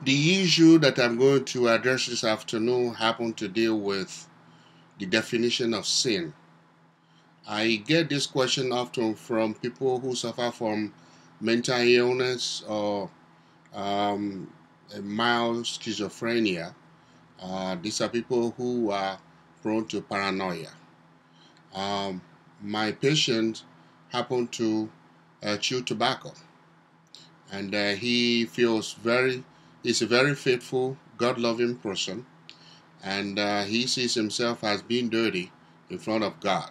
The issue that I'm going to address this afternoon happen to deal with the definition of sin. I get this question often from people who suffer from mental illness or um, a mild schizophrenia. These are people who are prone to paranoia. Um, my patient happened to chew tobacco, and he's a very faithful, God-loving person, and he sees himself as being dirty in front of God.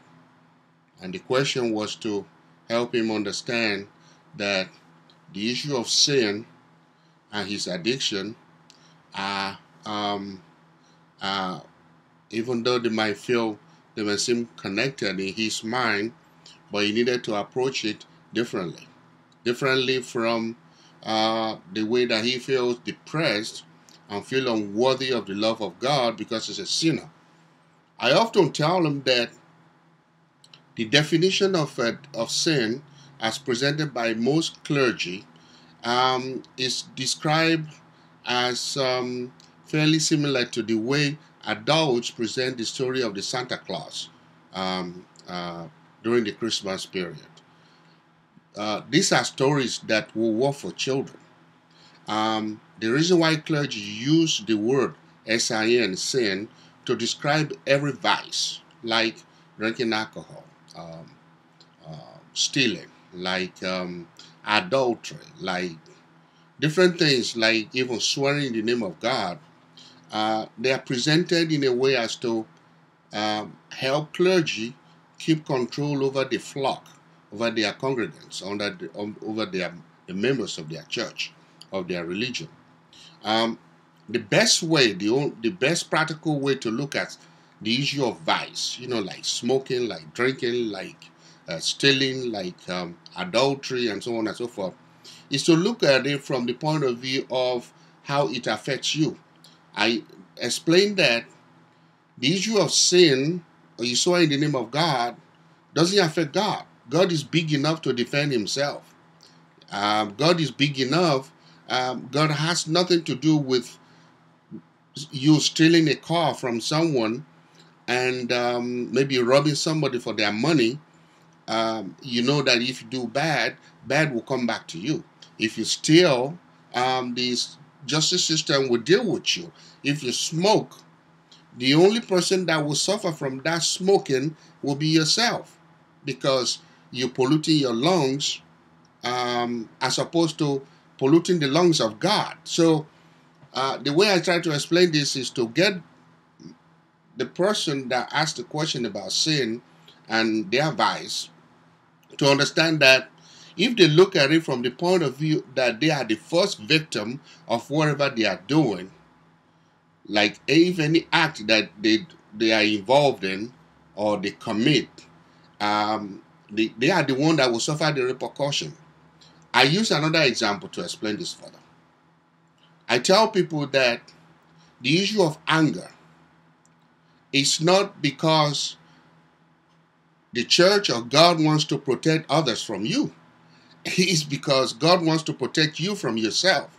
And the question was to help him understand that the issue of sin and his addiction are, um, are even though they may seem connected in his mind, but he needed to approach it differently, differently from the way that he feels depressed and feel unworthy of the love of God because he's a sinner. I often tell him that the definition of sin, as presented by most clergy, is described as fairly similar to the way adults present the story of the Santa Claus um, uh, during the Christmas period. These are stories that will work for children. The reason why clergy use the word sin, sin, to describe every vice, like drinking alcohol, um, stealing, like adultery, like different things, like even swearing in the name of God, they are presented in a way as to help clergy keep control over the flock, over their congregants, over the members of their church, of their religion. Um, the best way, the best practical way to look at the issue of vice, like smoking, like drinking, like stealing, like adultery, and so on and so forth, is to look at it from the point of view of how it affects you. I explained that the issue of sin, or you saw in the name of God, doesn't affect God. God is big enough to defend himself. God is big enough. God has nothing to do with you stealing a car from someone and maybe robbing somebody for their money. You know that if you do bad, bad will come back to you. If you steal, the justice system will deal with you. If you smoke, the only person that will suffer from that smoking will be yourself, because you're polluting your lungs as opposed to polluting the lungs of God. So the way I try to explain this is to get the person that asked the question about sin and their vice to understand that if they look at it from the point of view that they are the first victim of whatever they are doing, like if any act that they are involved in or they commit, they are the one that will suffer the repercussion. I use another example to explain this further. I tell people that the issue of anger is not because the church or God wants to protect others from you. It's because God wants to protect you from yourself.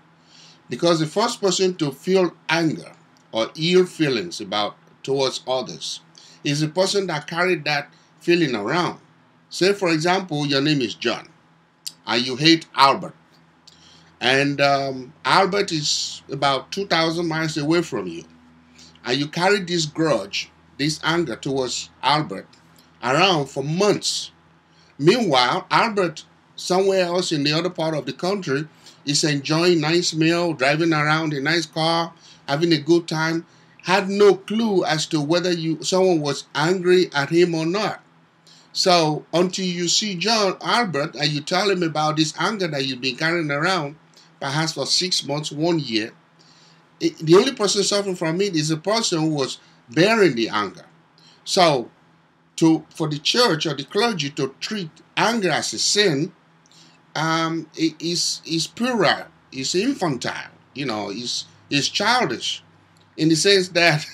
Because the first person to feel anger or ill feelings about towards others is the person that carried that feeling around. Say, for example, your name is John and you hate Albert. And Albert is about 2,000 miles away from you. And you carry this grudge, this anger towards Albert around for months. Meanwhile, Albert, somewhere else in the other part of the country, is enjoying nice meal, driving around a nice car, having a good time, had no clue as to whether someone was angry at him or not. So until you see John Albert and you tell him about this anger that you've been carrying around, perhaps for 6 months, 1 year, the only person suffering from it is the person who was bearing the anger. So for the church or the clergy to treat anger as a sin, it is puerile, is infantile, is childish, in the sense that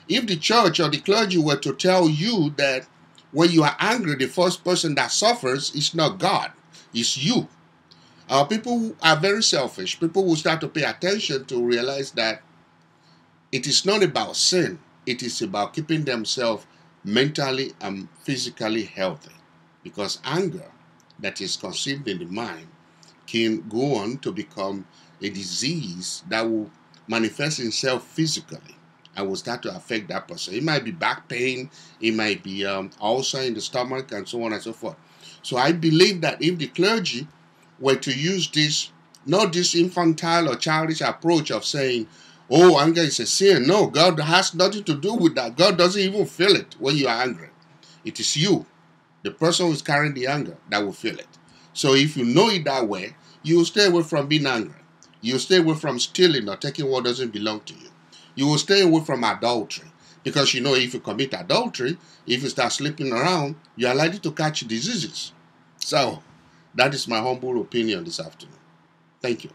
if the church or the clergy were to tell you that when you are angry, the first person that suffers is not God, it's you. People are very selfish. People will start to pay attention to realize that it is not about sin. It is about keeping themselves mentally and physically healthy. Because anger that is conceived in the mind can go on to become a disease that will manifest itself physically and will start to affect that person. It might be back pain, it might be ulcer in the stomach, and so on and so forth. So I believe that if the clergy were to use this, not this infantile or childish approach of saying, oh, anger is a sin. No, God has nothing to do with that. God doesn't even feel it when you are angry. It is you, the person who is carrying the anger, that will feel it. So if you know it that way, you will stay away from being angry. You will stay away from stealing or taking what doesn't belong to you. You will stay away from adultery. Because you know if you commit adultery, if you start sleeping around, you are likely to catch diseases. So that is my humble opinion this afternoon. Thank you.